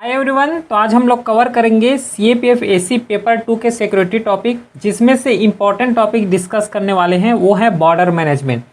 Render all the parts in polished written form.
Hi everyone, तो आज हम लोग कवर करेंगे सीएपीएफ एसी पेपर 2 के सिक्योरिटी टॉपिक, जिसमें से इम्पॉर्टेंट टॉपिक डिस्कस करने वाले हैं वो है बॉर्डर मैनेजमेंट,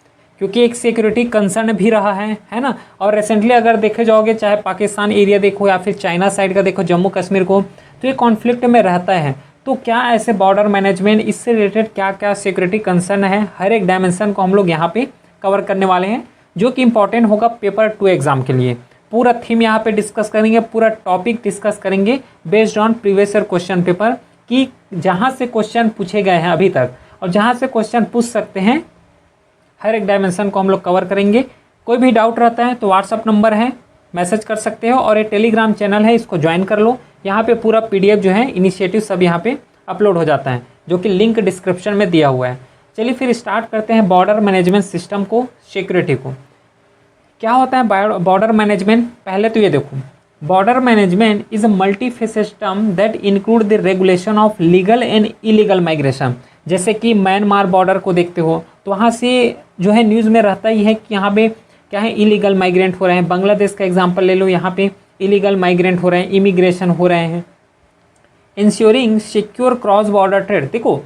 क्योंकि एक सिक्योरिटी कंसर्न भी रहा है ना। और रिसेंटली अगर देखे जाओगे, चाहे पाकिस्तान एरिया देखो या फिर चाइना साइड का देखो, जम्मू कश्मीर को, तो ये कॉन्फ्लिक्ट में रहता है। तो क्या ऐसे बॉर्डर मैनेजमेंट, इससे रिलेटेड क्या क्या सिक्योरिटी कंसर्न है, हर एक डायमेंशन को हम लोग यहाँ पे कवर करने वाले हैं, जो कि इंपॉर्टेंट होगा पेपर 2 एग्जाम के लिए। पूरा थीम यहाँ पे डिस्कस करेंगे, पूरा टॉपिक डिस्कस करेंगे based on previous year question paper, कि जहाँ से क्वेश्चन पूछे गए हैं अभी तक और जहाँ से क्वेश्चन पूछ सकते हैं, हर एक डायमेंशन को हम लोग कवर करेंगे। कोई भी डाउट रहता है तो व्हाट्सअप नंबर है, मैसेज कर सकते हो, और ये टेलीग्राम चैनल है, इसको ज्वाइन कर लो। यहाँ पे पूरा PDF जो है, इनिशिएटिव सब यहाँ पे अपलोड हो जाता है, जो कि लिंक डिस्क्रिप्शन में दिया हुआ है। चलिए फिर स्टार्ट करते हैं बॉर्डर मैनेजमेंट सिस्टम को, सिक्योरिटी को। क्या होता है बॉर्डर मैनेजमेंट? पहले तो ये देखो, border management is a multi phase system that include the regulation of legal and illegal migration. जैसे कि म्यांमार बॉर्डर को देखते हो तो वहाँ से जो है न्यूज़ में रहता ही है कि यहाँ पे क्या है, इलीगल माइग्रेंट हो रहे हैं। बांग्लादेश का एग्जांपल ले लो, यहाँ पे इलीगल माइग्रेंट हो रहे हैं, इमिग्रेशन हो रहे हैं। Ensuring secure cross border trade, देखो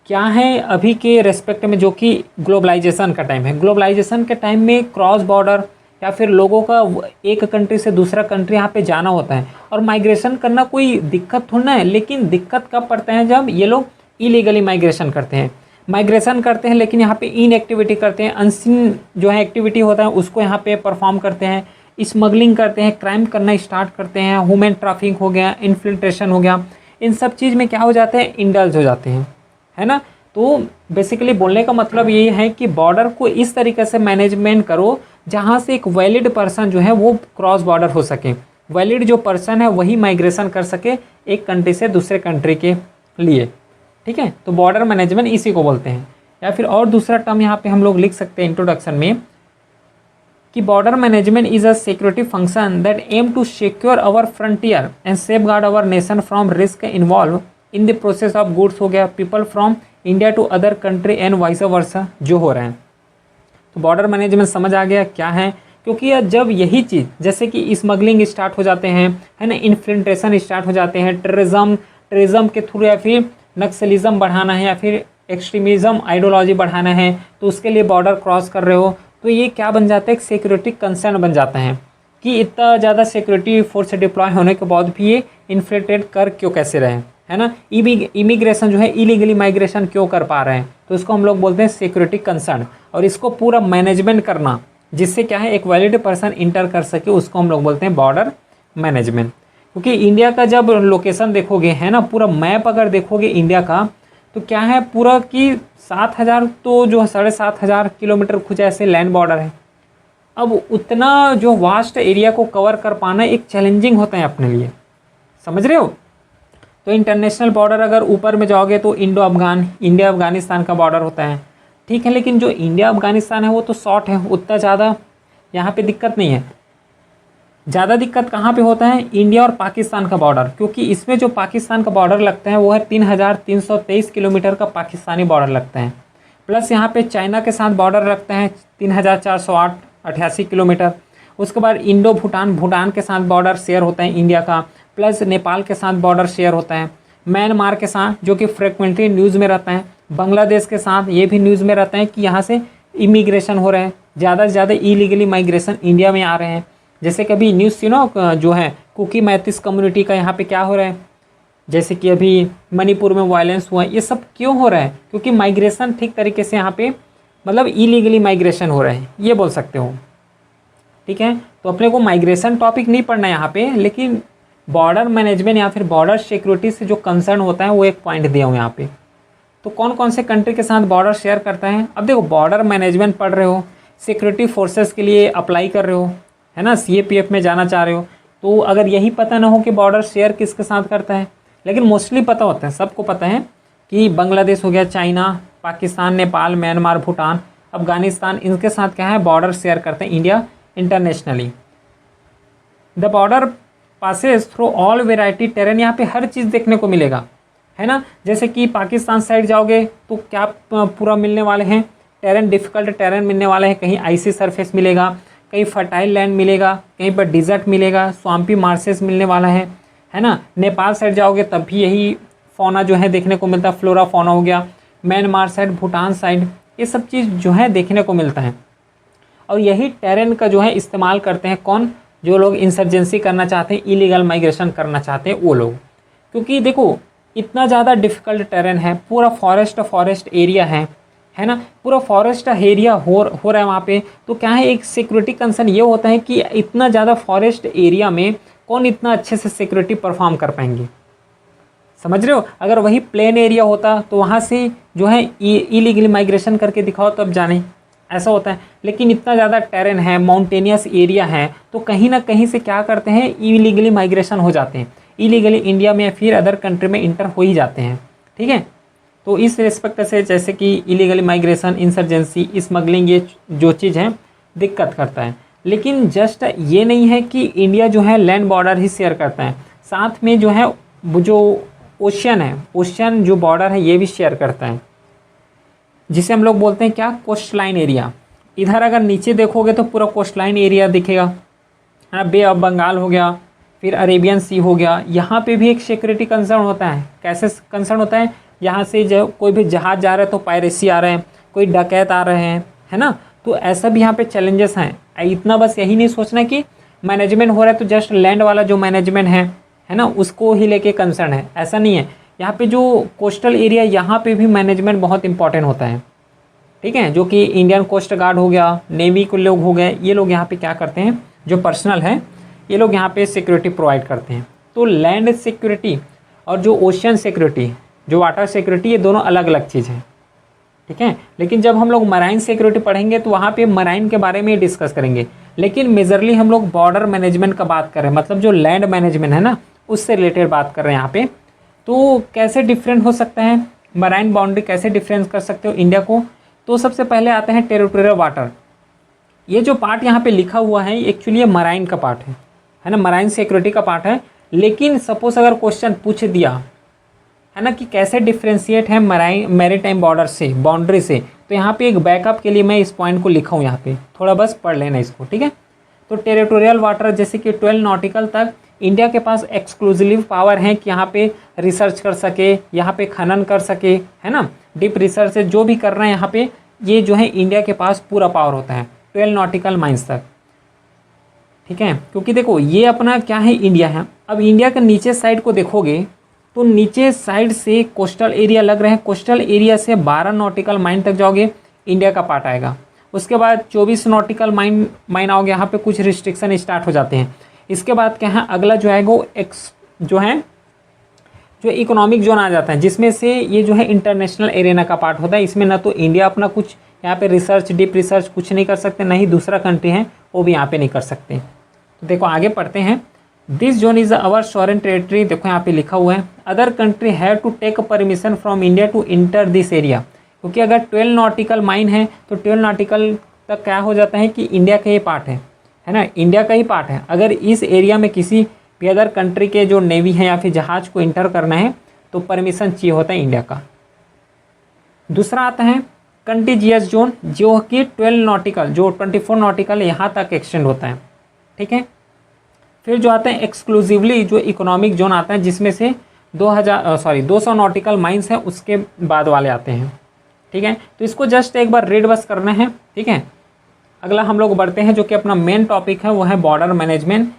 क्या है अभी के रेस्पेक्ट में, जो कि ग्लोबलाइजेशन का टाइम है। ग्लोबलाइजेशन के टाइम में क्रॉस बॉर्डर या फिर लोगों का एक कंट्री से दूसरा कंट्री यहाँ पे जाना होता है, और माइग्रेशन करना कोई दिक्कत थोड़ा है। लेकिन दिक्कत कब पड़ता है, जब ये लोग इलीगली माइग्रेशन करते हैं, लेकिन यहाँ पे इनएक्टिविटी करते हैं, अनसीन जो है एक्टिविटी होता है उसको यहाँ पे परफॉर्म करते हैं, स्मगलिंग करते हैं, क्राइम करना स्टार्ट करते हैं, ह्यूमन ट्रैफिकिंग हो गया, इन्फिल्ट्रेशन हो गया। इन सब चीज़ में क्या हो जाते हैं, इंडल्ज हो जाते हैं, है ना। तो बेसिकली बोलने का मतलब ये है कि बॉर्डर को इस तरीके से मैनेजमेंट करो जहाँ से एक वैलिड पर्सन जो है वो क्रॉस बॉर्डर हो सके। वैलिड जो पर्सन है वही माइग्रेशन कर सके एक कंट्री से दूसरे कंट्री के लिए, ठीक है। तो बॉर्डर मैनेजमेंट इसी को बोलते हैं। या फिर और दूसरा टर्म यहाँ पे हम लोग लिख सकते हैं इंट्रोडक्शन में, कि border management is a security function that aim to secure our frontier and safeguard our nation from risk involve in the process of goods, हो गया people from India to other country and vice versa जो हो रहे हैं। तो border management समझ आ गया क्या है, क्योंकि जब यही चीज़, जैसे कि स्मगलिंग स्टार्ट हो जाते हैं, है ना, इन्फिल्ट्रेशन स्टार्ट हो जाते हैं, टेररिज्म के थ्रू, या फिर नक्सलिज्म बढ़ाना है, या फिर एक्सट्रीमिज्म आइडियोलॉजी बढ़ाना है, तो उसके लिए बॉर्डर क्रॉस कर रहे हो, तो ये क्या बन जाता है, एक सिक्योरिटी कंसर्न बन जाता है कि इतना ज़्यादा सिक्योरिटी फोर्स डिप्लॉय होने के बाद भी ये इन्फिल्ट्रेट कर क्यों कैसे रहे, है ना। इमिग्रेशन जो है, इलीगली माइग्रेशन क्यों कर पा रहे हैं, तो इसको हम लोग बोलते हैं सिक्योरिटी कंसर्न। और इसको पूरा मैनेजमेंट करना, जिससे क्या है एक वैलिड पर्सन इंटर कर सके, उसको हम लोग बोलते हैं बॉर्डर मैनेजमेंट। क्योंकि इंडिया का जब लोकेशन देखोगे, है ना, पूरा मैप अगर देखोगे इंडिया का, तो क्या है पूरा कि 7,000 तो जो 7,500 किलोमीटर कुछ ऐसे लैंड बॉर्डर है। अब उतना जो वास्ट एरिया को कवर कर पाना एक चैलेंजिंग होता है अपने लिए, समझ रहे हो। तो इंटरनेशनल बॉर्डर अगर ऊपर में जाओगे तो इंडिया अफगानिस्तान का बॉर्डर होता है, ठीक है। लेकिन जो इंडिया अफगानिस्तान है वो तो शॉर्ट है, उतना ज़्यादा यहाँ पे दिक्कत नहीं है। ज़्यादा दिक्कत कहाँ पे होता है, इंडिया और पाकिस्तान का बॉर्डर, क्योंकि इसमें जो पाकिस्तान का बॉर्डर लगता है वो है 3,323 किलोमीटर का पाकिस्तानी बॉर्डर लगता है। प्लस यहाँ पे चाइना के साथ बॉर्डर लगता है 3,488 किलोमीटर। उसके बाद भूटान के साथ बॉर्डर शेयर होता है इंडिया का, प्लस नेपाल के साथ बॉर्डर शेयर होता है, म्यांमार के साथ, जो कि फ्रिक्वेंटली न्यूज़ में रहता है, बांग्लादेश के साथ ये भी न्यूज़ में रहता है कि यहाँ से इमिग्रेशन हो रहे हैं, ज़्यादा से ज़्यादा इलीगली माइग्रेशन इंडिया में आ रहे हैं। जैसे कि अभी न्यूज़ जो है कुकी मैथिस कम्युनिटी का यहाँ पे क्या हो रहा है, जैसे कि अभी मणिपुर में वायलेंस हुआ, ये सब क्यों हो रहा है, क्योंकि माइग्रेशन ठीक तरीके से यहाँ पे मतलब इलीगली माइग्रेशन हो रहा है, ये बोल सकते हो, ठीक है। तो अपने को माइग्रेशन टॉपिक नहीं पढ़ना है यहाँ पे, लेकिन बॉर्डर मैनेजमेंट या फिर बॉर्डर सिक्योरिटी से जो कंसर्न होता है वो एक पॉइंट दिया हूँ यहाँ पे। तो कौन कौन से कंट्री के साथ बॉर्डर शेयर करता है। अब देखो, बॉर्डर मैनेजमेंट पढ़ रहे हो, सिक्योरिटी फोर्सेस के लिए अप्लाई कर रहे हो, है ना, CAPF में जाना चाह रहे हो, तो अगर यही पता ना हो कि बॉर्डर शेयर किसके साथ करता है, लेकिन मोस्टली पता होता है, सबको पता है कि बांग्लादेश हो गया, चाइना, पाकिस्तान, नेपाल, म्यांमार, भूटान, अफगानिस्तान, इनके साथ क्या है बॉर्डर शेयर करते हैं India internationally. The border passes through all variety terrain, यहाँ पे हर चीज़ देखने को मिलेगा, है ना। जैसे कि पाकिस्तान साइड जाओगे तो क्या पूरा मिलने वाले हैं, टेरेन, डिफ़िकल्ट टेरेन मिलने वाले हैं, कहीं आइसी सरफेस मिलेगा, कहीं फर्टाइल लैंड मिलेगा, कहीं पर डिजर्ट मिलेगा, स्वाम्पी मार्सेस मिलने वाला है ना। नेपाल साइड जाओगे तब भी यही फौना जो है देखने को मिलता है, फ्लोरा फौना हो गया। म्यांमार साइड, भूटान साइड, ये सब चीज़ जो है देखने को मिलता है। और यही टेरेन का जो है इस्तेमाल करते हैं कौन, जो लोग इंसर्जेंसी करना चाहते हैं, इलीगल माइग्रेशन करना चाहते हैं वो लोग। क्योंकि देखो इतना ज़्यादा डिफ़िकल्ट टेरेन है, पूरा फॉरेस्ट एरिया है ना, पूरा फॉरेस्ट एरिया हो रहा है वहाँ पे। तो क्या है, एक सिक्योरिटी कंसर्न ये होता है कि इतना ज़्यादा फॉरेस्ट एरिया में कौन इतना अच्छे से सिक्योरिटी परफॉर्म कर पाएंगे, समझ रहे हो। अगर वही प्लेन एरिया होता तो वहाँ से जो है इलीगली माइग्रेशन करके दिखाओ तब जाने, ऐसा होता है। लेकिन इतना ज़्यादा टेरेन है, माउंटेनियस एरिया है, तो कहीं ना कहीं से क्या करते हैं, इलीगली माइग्रेशन हो जाते हैं, इलीगली इंडिया में या फिर अदर कंट्री में इंटर हो ही जाते हैं, ठीक है। तो इस रिस्पेक्ट से जैसे कि इलीगली माइग्रेशन, इंसर्जेंसी, स्मगलिंग, ये जो चीज़ है दिक्कत करता है। लेकिन जस्ट ये नहीं है कि इंडिया जो है लैंड बॉर्डर ही शेयर करता है, साथ में जो है वो जो ओशियन है, ओशियन जो बॉर्डर है ये भी शेयर करता है, जिसे हम लोग बोलते हैं क्या, कोस्ट लाइन एरिया। इधर अगर नीचे देखोगे तो पूरा कोस्ट लाइन एरिया दिखेगा, है ना। बे ऑफ बंगाल हो गया, फिर अरेबियन सी हो गया। यहाँ पे भी एक सिक्योरिटी कंसर्न होता है। कैसे कंसर्न होता है, यहाँ से जो कोई भी जहाज़ जा रहा है तो पायरेसी आ रहे हैं, कोई डकैत आ रहे हैं, है ना। तो ऐसा भी यहाँ पे चैलेंजेस हैं। इतना बस यही नहीं सोचना कि मैनेजमेंट हो रहा है तो जस्ट लैंड वाला जो मैनेजमेंट है ना, उसको ही लेके कंसर्न है, ऐसा नहीं है। यहाँ पे जो कोस्टल एरिया, यहाँ पे भी मैनेजमेंट बहुत इंपॉर्टेंट होता है, ठीक है। जो कि इंडियन कोस्ट गार्ड हो गया, नेवी के लोग हो गए, ये लोग यहाँ पे क्या करते हैं, जो पर्सनल है ये लोग यहाँ पे सिक्योरिटी प्रोवाइड करते हैं। तो लैंड सिक्योरिटी और जो ओशियन सिक्योरिटी, जो वाटर सिक्योरिटी, ये दोनों अलग अलग चीज़ हैं, ठीक है। लेकिन जब हम लोग मराइन सिक्योरिटी पढ़ेंगे तो वहाँ पे मराइन के बारे में डिस्कस करेंगे। लेकिन मेजरली हम लोग बॉर्डर मैनेजमेंट का बात कर रहे हैं, मतलब जो लैंड मैनेजमेंट है ना, उससे रिलेटेड बात कर रहे हैं यहाँ पे। तो कैसे डिफरेंट हो सकता है, मराइन बाउंड्री कैसे डिफरेंस कर सकते हो इंडिया को। तो सबसे पहले आते हैं टेरिटोरियल वाटर। ये जो पार्ट यहाँ पे लिखा हुआ है एक्चुअली ये मराइन का पार्ट है ना, मराइन सिक्योरिटी का पार्ट है। लेकिन सपोज अगर क्वेश्चन पूछ दिया है ना कि कैसे डिफ्रेंशिएट है मराइन मैरीटाइम बॉर्डर से, बाउंड्री से, तो यहाँ पे एक बैकअप के लिए मैं इस पॉइंट को लिखा हूँ, यहाँ पे थोड़ा बस पढ़ लेना इसको, ठीक है। तो टेरिटोरियल वाटर जैसे कि 12 नॉटिकल तक इंडिया के पास एक्सक्लूसिव पावर है कि यहाँ पे रिसर्च कर सके, यहाँ पे खनन कर सके, है ना। डीप रिसर्च से जो भी कर रहे हैं यहाँ पे, ये जो है इंडिया के पास पूरा पावर होता है 12 नॉटिकल माइल्स तक, ठीक है। क्योंकि देखो ये अपना क्या है, इंडिया है। अब इंडिया के नीचे साइड को देखोगे तो नीचे साइड से कोस्टल एरिया लग रहे हैं, कोस्टल एरिया से 12 नॉटिकल माइल तक जाओगे इंडिया का पार्ट आएगा। उसके बाद 24 नॉटिकल माइन आओगे, यहाँ पे कुछ रिस्ट्रिक्शन स्टार्ट हो जाते हैं। इसके बाद क्या है, अगला जो है वो जो इकोनॉमिक जोन आ जाता है, जिसमें से ये जो है इंटरनेशनल एरिया का पार्ट होता है। इसमें ना तो इंडिया अपना कुछ यहाँ पे रिसर्च, डीप रिसर्च कुछ नहीं कर सकते, ना ही दूसरा कंट्री है वो भी यहाँ पे नहीं कर सकते। तो देखो आगे पढ़ते हैं। This zone is our sovereign territory, देखो यहाँ पे लिखा हुआ है other country have to take permission from India to enter this area. क्योंकि अगर 12 नॉटिकल माइन है तो 12 नॉटिकल तक क्या हो जाता है कि इंडिया का ही पार्ट है ना, इंडिया का ही पार्ट है। अगर इस एरिया में किसी भी अदर कंट्री के जो नेवी है या फिर जहाज को इंटर करना है तो परमिशन चाहिए होता है इंडिया का। दूसरा आता है कंटिजियस जोन, जो कि 12 नॉटिकल, जो 24 नॉटिकल यहाँ तक एक्सटेंड होता है, ठीक है। फिर जो आते हैं एक्सक्लूसिवली जो इकोनॉमिक जोन आता है, जिसमें से 200 नॉटिकल माइल्स हैं, उसके बाद वाले आते हैं, ठीक है। तो इसको जस्ट एक बार रीड बस करना है, ठीक है। अगला हम लोग बढ़ते हैं, जो कि अपना मेन टॉपिक है वो है बॉर्डर मैनेजमेंट।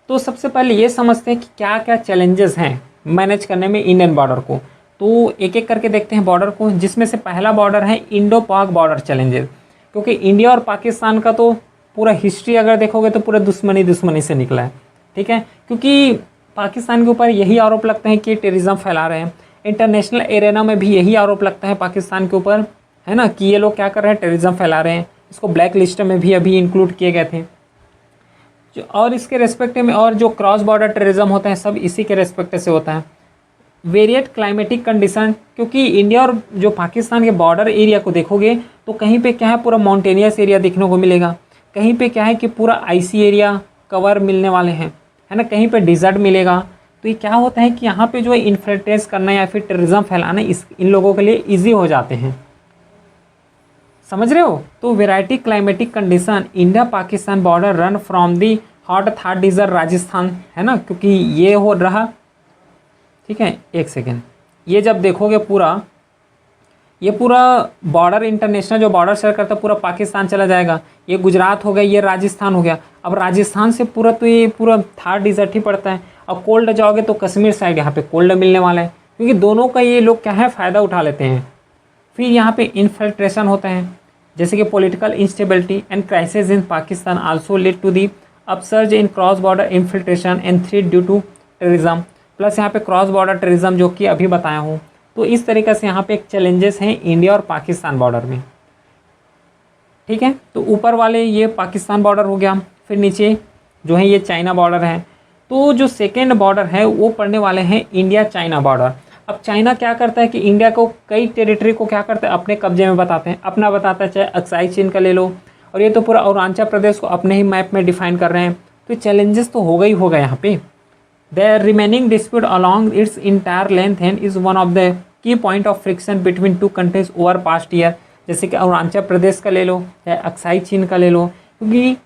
तो सबसे पहले ये समझते हैं कि क्या क्या चैलेंजेस हैं मैनेज करने में इंडियन बॉर्डर को। तो एक एक करके देखते हैं बॉर्डर को, जिसमें से पहला बॉर्डर है इंडो पाक बॉर्डर चैलेंजेस। क्योंकि इंडिया और पाकिस्तान का तो पूरा हिस्ट्री अगर देखोगे तो पूरा दुश्मनी से निकला है, ठीक है। क्योंकि पाकिस्तान के ऊपर यही आरोप लगते हैं कि टेररिज्म फैला रहे हैं, इंटरनेशनल एरेना में भी यही आरोप लगता है पाकिस्तान के ऊपर, है ना, कि ये लोग क्या कर रहे हैं, टेररिज्म फैला रहे हैं। इसको ब्लैक लिस्ट में भी अभी इंक्लूड किए गए थे। और इसके रेस्पेक्ट में और जो क्रॉस बॉर्डर टेररिज्म होता है सब इसी के रेस्पेक्ट से होता है। वेरिएट क्लाइमेटिक कंडीशन, क्योंकि इंडिया और जो पाकिस्तान के बॉर्डर एरिया को देखोगे तो कहीं पे क्या है पूरा माउंटेनियस एरिया देखने को मिलेगा, कहीं पे क्या है कि पूरा आइसी एरिया कवर मिलने वाले हैं, है ना, कहीं पे डिजर्ट मिलेगा। तो ये क्या होता है कि यहाँ पे जो है इन्फ्लट्रेंस करना या फिर टेररिज्म फैलाना इन लोगों के लिए ईजी हो जाते हैं, समझ रहे हो। तो variety climatic condition India Pakistan border run from the hot Thar desert Rajasthan, है ना, क्योंकि ये हो रहा, ठीक है, एक सेकेंड, ये जब देखोगे पूरा, ये पूरा बॉर्डर इंटरनेशनल जो बॉर्डर शेयर करता है पूरा पाकिस्तान चला जाएगा। ये गुजरात हो गया, ये राजस्थान हो गया। अब राजस्थान से पूरा तो ये पूरा थार डिजर्ट ही पड़ता है। अब कोल्ड जाओगे तो कश्मीर साइड यहाँ पे कोल्ड मिलने वाला है, क्योंकि दोनों का ये लोग क्या है फ़ायदा उठा लेते हैं। फिर यहाँ पे इन्फिल्ट्रेशन होता है, जैसे कि political instability and crisis in Pakistan also lead to the upsurge in cross border infiltration and threat due to terrorism. Plus यहाँ पे क्रॉस बॉर्डर टेररिज्म जो कि अभी बताया हूँ। तो इस तरीके से यहाँ पे एक चैलेंजेस हैं इंडिया और पाकिस्तान बॉर्डर में, ठीक है। तो ऊपर वाले ये पाकिस्तान बॉर्डर हो गया, फिर नीचे जो है ये चाइना बॉर्डर है। तो जो सेकेंड बॉर्डर है वो पड़ने वाले हैं इंडिया चाइना बॉर्डर। अब चाइना क्या करता है कि इंडिया को कई टेरिटरी को क्या करता है अपने कब्जे में बताते हैं, अपना बताता है, चाहे अक्साई चीन का ले लो, और ये तो पूरा अरुणाचल प्रदेश को अपने ही मैप में डिफाइन कर रहे हैं। तो चैलेंजेस तो होगा ही होगा यहाँ पे। The remaining dispute along its entire length and is one of the key point of friction between two countries over past year. जैसे कि अरुणाचल प्रदेश का ले लो, चाहे अक्साई चीन का ले लो, क्योंकि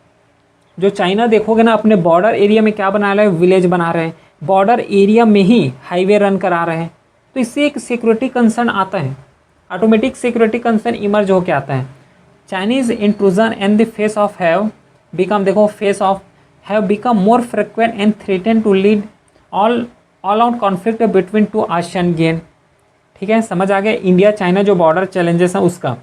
जो चाइना देखोगे ना अपने बॉर्डर एरिया में क्या बना रहे हैं, विलेज बना रहे हैं, बॉर्डर एरिया में ही हाईवे रन करा रहे हैं। तो इससे एक सिक्योरिटी कंसर्न आता है, ऑटोमेटिक सिक्योरिटी कंसर्न इमर्ज होकर आता है। Chinese intrusion and the face of have become, देखो face of have become more frequent and threaten to lead all out conflict between two Asian gain, ठीक है, समझ आ गया। इंडिया चाइना जो बॉर्डर चैलेंजेस हैं उसका।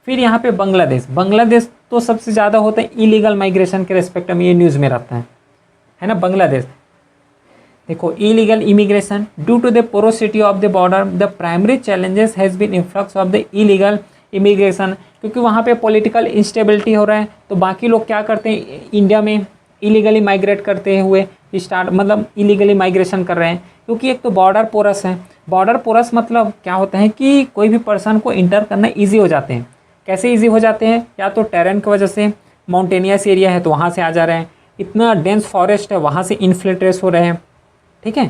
फिर यहाँ पे बांग्लादेश, बांग्लादेश तो सबसे ज़्यादा होता है इलीगल माइग्रेशन के रेस्पेक्ट में, ये न्यूज़ में रहता है ना। बांग्लादेश देखो, illegal immigration due to the porosity of the border the primary challenges has been influx of the illegal immigration, क्योंकि वहाँ पे पॉलिटिकल इंस्टेबिलिटी हो रहा है। तो बाकी लोग क्या करते हैं, इंडिया में इलीगली माइग्रेट करते हुए स्टार्ट, मतलब इलीगली माइग्रेशन कर रहे हैं, क्योंकि एक तो बॉर्डर पोरस है। बॉर्डर पोरस मतलब क्या होता है कि कोई भी पर्सन को इंटर करना ईजी हो जाते हैं। कैसे ईजी हो जाते हैं, या तो टेरेन की वजह से, माउंटेनियस एरिया है तो वहाँ से आ जा रहे हैं, इतना डेंस फॉरेस्ट है वहाँ से इन्फिल्ट्रेट हो रहे हैं, ठीक है।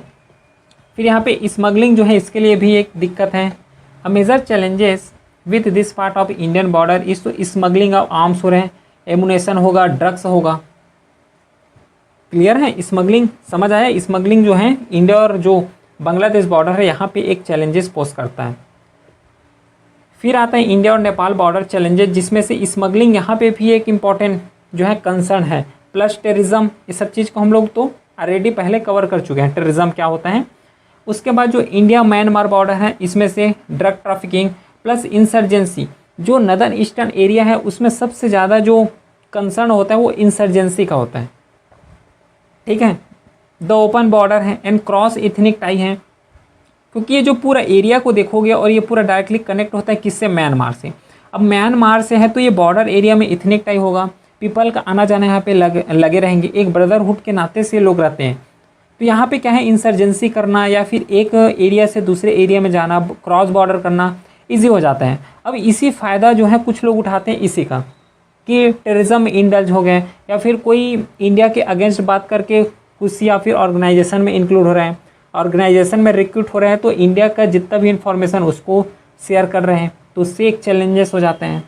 फिर यहाँ पे स्मगलिंग जो है इसके लिए भी एक दिक्कत है। A major challenges with this part of Indian border is, तो स्मगलिंग ऑफ आर्म्स हो रहे हैं, एमुनेशन होगा, ड्रग्स होगा, क्लियर है। स्मगलिंग समझ आया। स्मगलिंग जो है इंडिया और जो बांग्लादेश बॉर्डर है यहाँ पे एक चैलेंजेस पोज करता है। फिर आता है इंडिया और नेपाल बॉर्डर चैलेंजेस, जिसमें से स्मगलिंग यहाँ पे भी एक इम्पॉर्टेंट जो है कंसर्न है, प्लस टेररिज्म। इस सब चीज़ को हम लोग तो ऑलरेडी पहले कवर कर चुके हैं, टेररिज्म क्या होता है। उसके बाद जो इंडिया म्यांमार बॉर्डर है इसमें से ड्रग ट्रैफिकिंग प्लस इंसर्जेंसी, जो नदर्न ईस्टर्न एरिया है उसमें सबसे ज़्यादा जो कंसर्न होता है वो इंसर्जेंसी का होता है, ठीक है। द ओपन बॉर्डर है एंड क्रॉस इथनिक टाई है, क्योंकि ये जो पूरा एरिया को देखोगे और ये पूरा डायरेक्टली कनेक्ट होता है किससे, म्यांमार से। अब म्यांमार से है तो ये बॉर्डर एरिया में इथनिक टाई होगा, पीपल का आना जाना यहाँ पे लगे रहेंगे, एक ब्रदरहुड के नाते से लोग रहते हैं। तो यहाँ पे क्या है, इंसर्जेंसी करना या फिर एक एरिया से दूसरे एरिया में जाना, क्रॉस बॉर्डर करना ईजी हो जाता है। अब इसी फ़ायदा जो है कुछ लोग उठाते हैं इसी का, कि टेररिज्म में इंडल्ज हो गए, या फिर कोई इंडिया के अगेंस्ट बात करके कुछ या फिर ऑर्गेनाइजेशन में इंक्लूड हो रहे हैं, ऑर्गेनाइजेशन में रिक्रूट हो रहे हैं, तो इंडिया का जितना भी इंफॉर्मेशन उसको शेयर कर रहे हैं, तो उससे एक चैलेंजेस हो जाते हैं।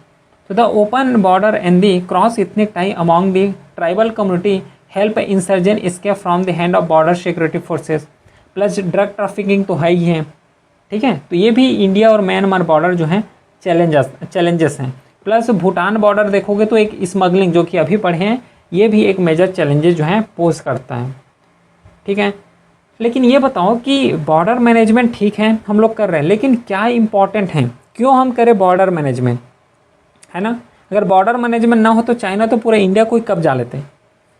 तो the open border and the cross ethnic tie among the tribal community help insertion escape from the hand of border security forces, plus drug trafficking तो है ही है, ठीक है। तो ये भी इंडिया और म्यांमार बॉर्डर जो है चैलेंजेस हैं। प्लस भूटान बॉर्डर देखोगे तो एक स्मगलिंग जो कि अभी पढ़े हैं, ये भी एक मेजर चैलेंजेस जो है पोज करता है, ठीक है। लेकिन ये बताओ कि बॉर्डर मैनेजमेंट ठीक है हम लोग कर रहे हैं, लेकिन क्या इंपॉर्टेंट है, क्यों हम करें बॉर्डर मैनेजमेंट, है ना। अगर बॉर्डर मैनेजमेंट ना हो तो चाइना तो पूरा इंडिया को ही कब्जा लेते हैं,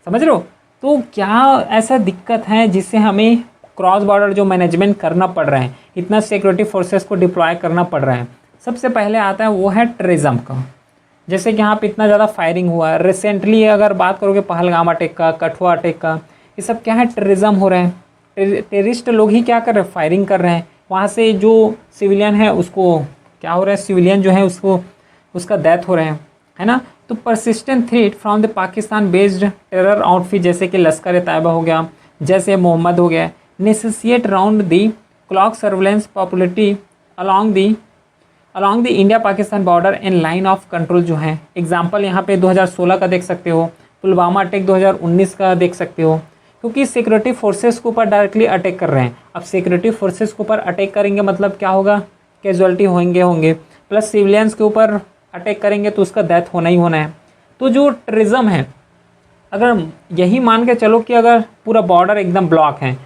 समझ रहे हो। तो क्या ऐसा दिक्कत है जिससे हमें क्रॉस बॉर्डर जो मैनेजमेंट करना पड़ रहा है, इतना सिक्योरिटी फोर्सेस को डिप्लॉय करना पड़ रहा है। सबसे पहले आता है वो है टेररिज्म का, जैसे कि यहाँ पे इतना ज़्यादा फायरिंग हुआ है रिसेंटली। अगर बात करोगे पहलगाम अटैक का, कठुआ अटैक का, ये सब क्या है, टेररिज्म हो रहे हैं। टेररिस्ट लोग ही क्या कर रहे हैं, फायरिंग कर रहे हैं। वहाँ से जो सिविलियन है उसको क्या हो रहा है, सिविलियन जो है उसको उसका डेथ हो रहे हैं, है ना। तो persistent threat from the Pakistan based terror outfit जैसे कि लश्कर तैयबा हो गया, जैसे मोहम्मद हो गया, necessitate round the clock surveillance popularity along the along the India Pakistan border and line of control जो है। एग्जाम्पल यहाँ पे 2016 का देख सकते हो, पुलवामा अटैक 2019 का देख सकते हो, क्योंकि सिक्योरिटी फोर्सेस के ऊपर डायरेक्टली अटैक कर रहे हैं। अब सिक्योरिटी फोर्सेस के ऊपर अटैक करेंगे मतलब क्या होगा, कैजुअलिटी होंगे, प्लस सिविलियंस के ऊपर अटैक करेंगे तो उसका डेथ होना ही होना है। तो जो टेररिज्म है, अगर यही मान के चलो कि अगर पूरा बॉर्डर एकदम ब्लॉक है,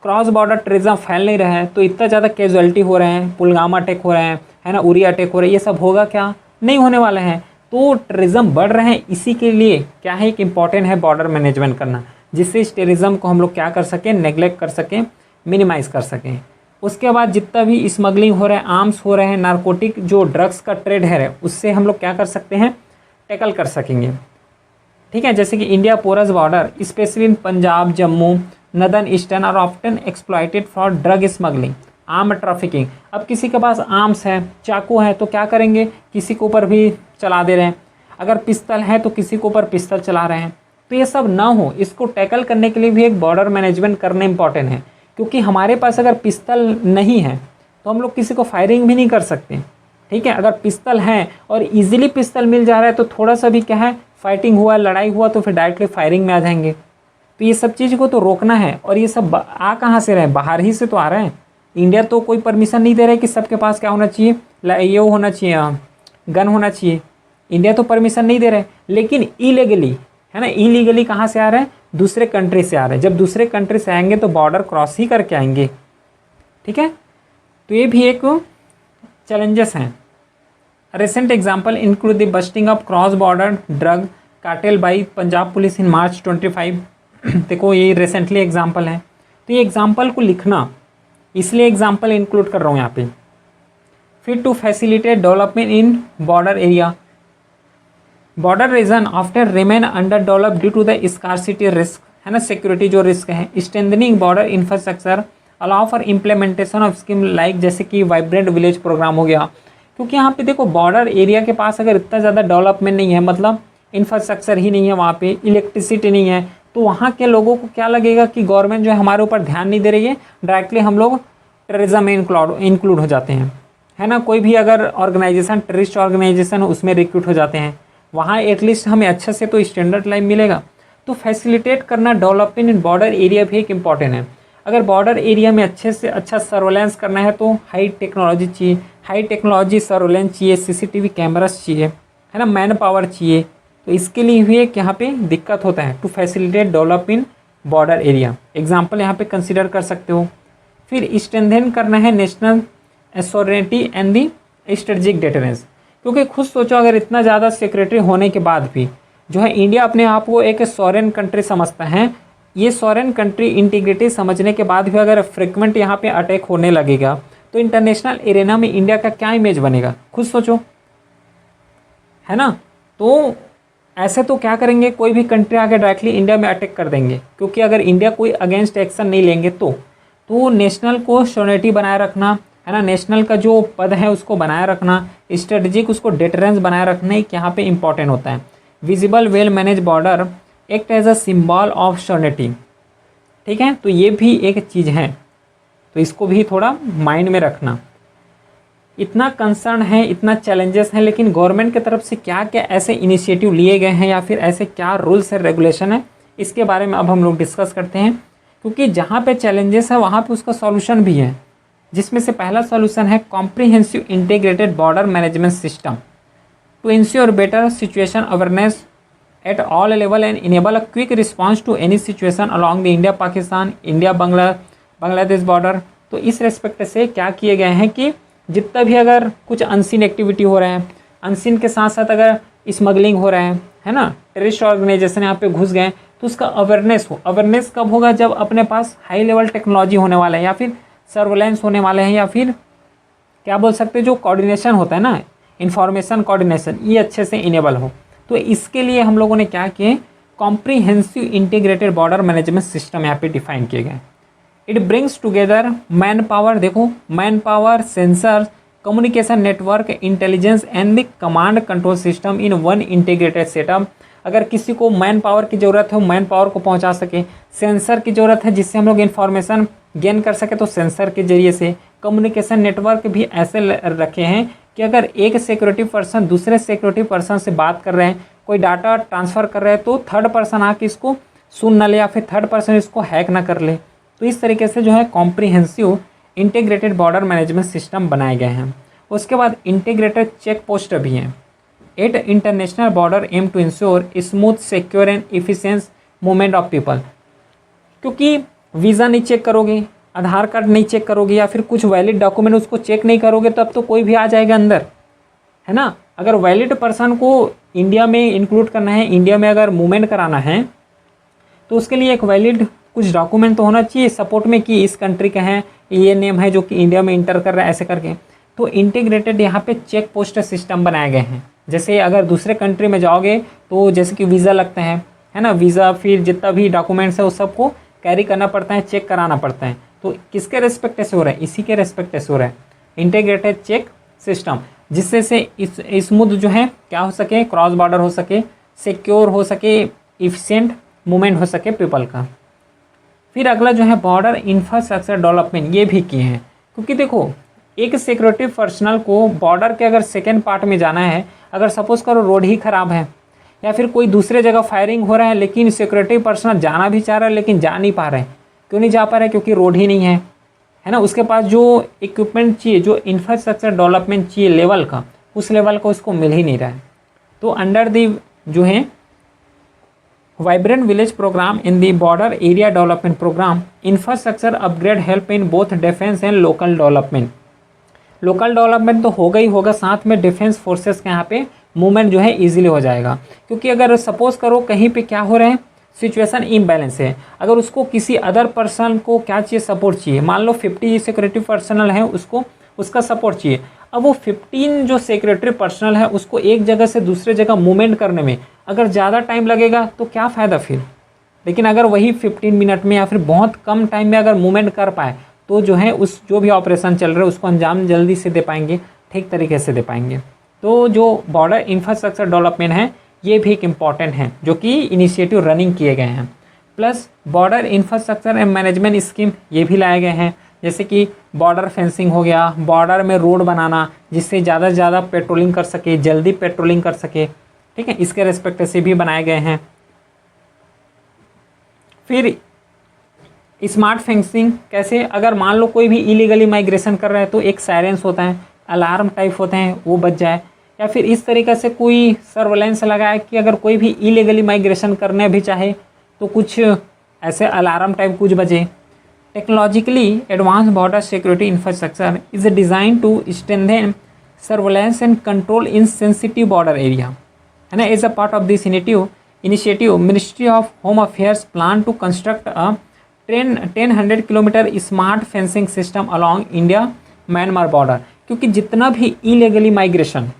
क्रॉस बॉर्डर टेररिज्म फैल नहीं रहा है, तो इतना ज़्यादा कैजुअलिटी हो रहे हैं, पुलवामा अटैक हो रहे हैं, है ना, उरी अटैक हो रहे हैं, ये सब होगा क्या, नहीं होने वाले हैं। तो टेररिज्म बढ़ रहे हैं, इसी के लिए क्या है, एक इम्पॉर्टेंट है बॉर्डर मैनेजमेंट करना, जिससे इस टेररिज्म को हम लोग क्या कर सकें, नेगलेक्ट कर सकें, मिनिमाइज़ कर सकें। उसके बाद जितना भी स्मगलिंग हो रहा है, आर्म्स हो रहे हैं, नारकोटिक जो ड्रग्स का ट्रेड है, उससे हम लोग क्या कर सकते हैं, टैकल कर सकेंगे। ठीक है, जैसे कि India porous border specially in Punjab, Jammu, northern eastern are often exploited for drug smuggling, arm trafficking. अब किसी के पास आर्म्स है, चाकू है, तो क्या करेंगे, किसी के ऊपर भी चला दे रहे हैं। अगर पिस्तल है तो किसी के ऊपर पिस्तल चला रहे हैं। तो ये सब ना हो, इसको टैकल करने के लिए भी एक बॉर्डर मैनेजमेंट करना इंपॉर्टेंट है, क्योंकि हमारे पास अगर पिस्तल नहीं है तो हम लोग किसी को फायरिंग भी नहीं कर सकते। ठीक है, अगर पिस्तल है और इजीली पिस्तल मिल जा रहा है तो थोड़ा सा भी क्या है, फाइटिंग हुआ, लड़ाई हुआ तो फिर डायरेक्टली फायरिंग में आ जाएंगे। तो ये सब चीज़ को तो रोकना है। और ये सब आ कहाँ से रहे, बाहर ही से तो आ रहे हैं। इंडिया तो कोई परमिशन नहीं दे रहा है कि सबके पास क्या होना चाहिए, ये होना चाहिए, गन होना चाहिए। इंडिया तो परमिशन नहीं दे रहा है, लेकिन इलीगली, है ना, इलीगली कहाँ से आ रहे हैं, दूसरे कंट्री से आ रहे हैं। जब दूसरे कंट्री से आएंगे तो बॉर्डर क्रॉस ही करके आएंगे। ठीक है, तो ये भी एक चैलेंजेस हैं। Recent example include the busting of cross border drug cartel by Punjab police in March 25। देखो ये रिसेंटली एग्जाम्पल है। तो ये एग्जाम्पल को लिखना, इसलिए एग्जाम्पल इंक्लूड कर रहा हूँ यहाँ पे। फिर to facilitate development in border area, border region often remain under develop due to the scarcity risk, है ना, सिक्योरिटी जो रिस्क है। Strengthening border infrastructure allow for implementation of scheme like जैसे कि वाइब्रेंट विलेज प्रोग्राम हो गया। क्योंकि यहाँ पे देखो बॉर्डर एरिया के पास अगर इतना ज़्यादा डेवलपमेंट नहीं है, मतलब इंफ्रास्ट्रक्चर ही नहीं है, वहाँ पे इलेक्ट्रिसिटी नहीं है, तो वहाँ के लोगों को क्या लगेगा कि गवर्नमेंट जो है हमारे ऊपर ध्यान नहीं दे रही है, डायरेक्टली हम लोग टेररिज्म में इंक्लूड हो जाते हैं, है ना। कोई भी अगर ऑर्गेनाइजेशन, टेररिस्ट ऑर्गेनाइजेशन, उसमें रिक्रूट हो जाते हैं। वहाँ एटलीस्ट हमें अच्छे से तो स्टैंडर्ड लाइफ मिलेगा। तो फैसिलिटेट करना डेवलपमेंट इन बॉर्डर एरिया भी एक इम्पॉर्टेंट है। अगर बॉर्डर एरिया में अच्छे से अच्छा सर्वेलेंस करना है तो हाई टेक्नोलॉजी चाहिए, हाई टेक्नोलॉजी सर्वेलेंस चाहिए, सीसीटीवी कैमरास चाहिए, है ना, मैन पावर चाहिए। तो इसके लिए भी एक यहाँ पे दिक्कत होता है। To facilitate develop in border area, example यहाँ पे कंसिडर कर सकते हो। फिर स्ट्रेंथन करना है national sovereignty and the strategic difference, क्योंकि खुद सोचो अगर इतना ज़्यादा सिक्योरिटी होने के बाद भी जो है इंडिया अपने आप को एक सॉवरेन कंट्री समझता है। ये सॉवरेन कंट्री इंटीग्रिटी समझने के बाद भी अगर फ्रिक्वेंट यहाँ पे अटैक होने लगेगा तो इंटरनेशनल एरेना में इंडिया का क्या इमेज बनेगा, खुद सोचो, है ना। तो ऐसे तो क्या करेंगे, कोई भी कंट्री आके डायरेक्टली इंडिया में अटैक कर देंगे, क्योंकि अगर इंडिया कोई अगेंस्ट एक्शन नहीं लेंगे तो नेशनल को सॉवरेनिटी बनाए रखना, है ना, नेशनल का जो पद है उसको बनाए रखना, स्ट्रेटजिक उसको डिटरेंस बनाए रखना एक यहाँ पे इंपॉर्टेंट होता है। Visible well manage border act as a symbol of sovereignty. ठीक है, तो ये भी एक चीज़ है, तो इसको भी थोड़ा माइंड में रखना। इतना कंसर्न है, इतना चैलेंजेस हैं, लेकिन गवर्नमेंट की तरफ से क्या क्या ऐसे इनिशिएटिव लिए गए हैं या फिर ऐसे क्या रूल्स एंड रेगुलेशन है, इसके बारे में अब हम लोग डिस्कस करते हैं। क्योंकि जहाँ पे चैलेंजेस है वहाँ पे उसका सॉल्यूशन भी है, जिसमें से पहला सॉल्यूशन है comprehensive integrated border management system to ensure better situation awareness at all level and enable a quick response to any situation along the India Pakistan, India Bangladesh border. तो इस रेस्पेक्ट से क्या किए गए हैं कि जितना भी अगर कुछ अनसीन एक्टिविटी हो रहा है, अनसीन के साथ साथ अगर स्मगलिंग हो रहा है ना, टेररिस्ट ऑर्गेनाइजेशन यहाँ पे घुस गए, तो उसका अवेयरनेस हो। अवेयरनेस कब होगा, जब अपने पास हाई लेवल टेक्नोलॉजी होने वाला है या फिर सर्वेलेंस होने वाले हैं, या फिर क्या बोल सकते हैं जो कोऑर्डिनेशन होता है ना, इंफॉर्मेशन कोऑर्डिनेशन, ये अच्छे से इनेबल हो। तो इसके लिए हम लोगों ने क्या किए, comprehensive integrated border management system यहाँ पे डिफाइन किए गए। It brings together man power, देखो man power, sensor, communication network, intelligence and the command control system in one integrated setup. अगर किसी को मैन पावर की ज़रूरत है, मैन पावर को पहुंचा सके, सेंसर की ज़रूरत है जिससे हम लोग इन्फॉर्मेशन गेन कर सके तो सेंसर के जरिए से, कम्युनिकेशन नेटवर्क भी ऐसे रखे हैं कि अगर एक सिक्योरिटी पर्सन दूसरे सिक्योरिटी पर्सन से बात कर रहे हैं, कोई डाटा ट्रांसफ़र कर रहे हैं, तो थर्ड पर्सन आके इसको सुन ना ले या फिर थर्ड पर्सन इसको हैक ना कर ले। तो इस तरीके से जो है comprehensive integrated border management system बनाए गए हैं। उसके बाद इंटीग्रेटेड चेक पोस्ट भी हैं। At international border aim to ensure smooth secure and efficient movement of people. क्योंकि वीज़ा नहीं चेक करोगे, आधार कार्ड नहीं चेक करोगे या फिर कुछ वैलिड डॉक्यूमेंट उसको चेक नहीं करोगे तब तो कोई भी आ जाएगा अंदर, है ना। अगर वैलिड पर्सन को इंडिया में इंक्लूड करना है, इंडिया में अगर मूवमेंट कराना है, तो उसके लिए एक वैलिड कुछ डॉक्यूमेंट तो होना चाहिए सपोर्ट में कि इस कंट्री का है, ये नेम है जो कि इंडिया में इंटर कर रहा है, ऐसे करके। तो इंटीग्रेटेड यहाँ पे चेक पोस्ट सिस्टम बनाए गए हैं। जैसे अगर दूसरे कंट्री में जाओगे तो जैसे कि वीज़ा लगता है ना, वीज़ा फिर जितना भी डॉक्यूमेंट्स है उस सबको कैरी करना पड़ता है, चेक कराना पड़ता है। तो किसके रेस्पेक्ट से हो रहा है? इसी के रेस्पेक्ट से हो रहा है इंटीग्रेटेड चेक सिस्टम, जिससे से इस स्मूथ जो है क्या हो सके, क्रॉस बॉर्डर हो सके, सिक्योर हो सके, इफिशिएंट मूवमेंट हो सके पीपल का। फिर अगला जो है बॉर्डर इंफ्रास्ट्रक्चर डेवलपमेंट, ये भी किए हैं। क्योंकि देखो एक सिक्योरिटी पर्सनल को बॉर्डर के अगर सेकेंड पार्ट में जाना है, अगर सपोज करो रोड ही ख़राब है या फिर कोई दूसरे जगह फायरिंग हो रहा है, लेकिन सिक्योरिटी पर्सनल जाना भी चाह रहा है लेकिन जा नहीं पा रहे हैं। क्यों नहीं जा पा रहे? क्योंकि रोड ही नहीं है ना। उसके पास जो इक्विपमेंट चाहिए, जो इंफ्रास्ट्रक्चर डेवलपमेंट चाहिए लेवल का, उस लेवल का उसको मिल ही नहीं रहा है। तो अंडर दी जो है vibrant village programme in the border area development programme, infrastructure upgrade help in both defence and local development. Local development तो होगा ही होगा, साथ में डिफेंस फोर्सेस के यहाँ पे मूवमेंट जो है इजीली हो जाएगा। क्योंकि अगर सपोज करो कहीं पे क्या हो रहा है, सिचुएशन इम्बैलेंस है, अगर उसको किसी अदर पर्सन को क्या चाहिए, सपोर्ट चाहिए, मान लो 50 सिक्योरिटी पर्सनल है, उसको उसका सपोर्ट चाहिए। अब वो 15 जो सिक्योरिटी पर्सनल है उसको एक जगह से दूसरे जगह मूवमेंट करने में अगर ज़्यादा टाइम लगेगा तो क्या फ़ायदा फिर। लेकिन अगर वही 15 मिनट में या फिर बहुत कम टाइम में अगर मूवमेंट कर पाए तो जो है उस जो भी ऑपरेशन चल रहा है उसको अंजाम जल्दी से दे पाएंगे, ठीक तरीके से दे पाएंगे। तो जो बॉर्डर इंफ्रास्ट्रक्चर डेवलपमेंट है ये भी एक इम्पॉर्टेंट है जो कि इनिशिएटिव रनिंग किए गए हैं। Plus border infrastructure and management scheme ये भी लाए गए हैं, जैसे कि बॉर्डर फेंसिंग हो गया, बॉर्डर में रोड बनाना जिससे ज़्यादा से ज़्यादा पेट्रोलिंग कर सके, जल्दी पेट्रोलिंग कर सके, ठीक है, इसके रेस्पेक्ट से भी बनाए गए हैं। फिर स्मार्ट फेंसिंग कैसे, अगर मान लो कोई भी इलीगली माइग्रेशन कर रहा है तो एक सायरेंस होता है, अलार्म टाइप होते हैं, वो बच जाए। या फिर इस तरीके से कोई सर्वेलेंस लगाए कि अगर कोई भी इलीगली माइग्रेशन करने भी चाहे तो कुछ ऐसे अलार्म टाइप कुछ बजे। Technologically advance border security infrastructure is design to strengthen surveillance and control in sensitive border area, है ना। As a part of this initiative ministry of home affairs plan to construct a 1000 kilometre smart fencing system along India Myanmar border. क्योंकि जितना भी illegally migration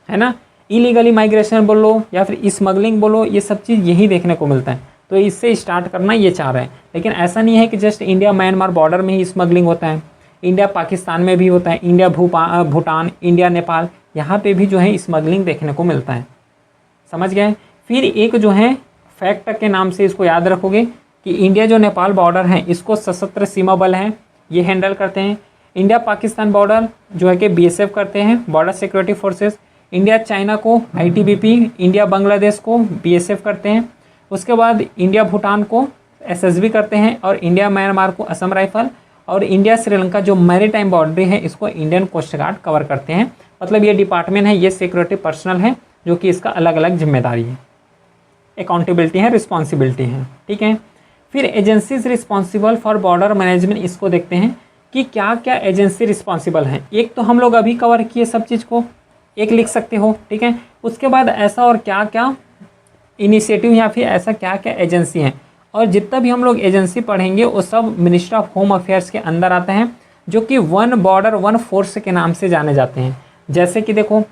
है ना, illegally migration बोलो या फिर स्मगलिंग बोलो, ये सब चीज़ यही देखने को मिलता है। तो इससे स्टार्ट करना ये चाह रहे हैं, लेकिन ऐसा नहीं है कि जस्ट इंडिया म्यांमार बॉर्डर में ही स्मगलिंग होता है, इंडिया पाकिस्तान में भी होता है, इंडिया भूटान, इंडिया नेपाल, यहाँ पे भी जो है स्मगलिंग देखने को मिलता है। समझ गए। फिर एक जो है फैक्ट के नाम से इसको याद रखोगे कि इंडिया जो नेपाल बॉर्डर है इसको सशस्त्र सीमा बल है ये हैंडल करते हैं। इंडिया पाकिस्तान बॉर्डर जो है कि BSF करते हैं, border security forces. India China को ITBP, इंडिया बांग्लादेश को BSF करते हैं। उसके बाद इंडिया भूटान को SSB करते हैं और इंडिया म्यांमार को असम राइफल, और इंडिया श्रीलंका जो मैरीटाइम बाउंड्री है इसको इंडियन कोस्ट गार्ड कवर करते हैं। मतलब ये डिपार्टमेंट है, ये सिक्योरिटी पर्सनल है जो कि इसका अलग अलग जिम्मेदारी है, अकाउंटेबिलिटी है, रिस्पॉन्सिबिलिटी है, ठीक है। फिर agencies responsible for border management, इसको देखते हैं कि क्या क्या एजेंसी रिस्पॉन्सिबल हैं। एक तो हम लोग अभी कवर किए सब चीज़ को, एक लिख सकते हो, ठीक है। उसके बाद ऐसा और क्या क्या इनिशिएटिव या फिर ऐसा क्या क्या एजेंसी हैं, और जितना भी हम लोग एजेंसी पढ़ेंगे वो सब मिनिस्ट्री ऑफ होम अफेयर्स के अंदर आते हैं, जो कि वन बॉर्डर वन फोर्स के नाम से जाने जाते हैं। जैसे कि देखो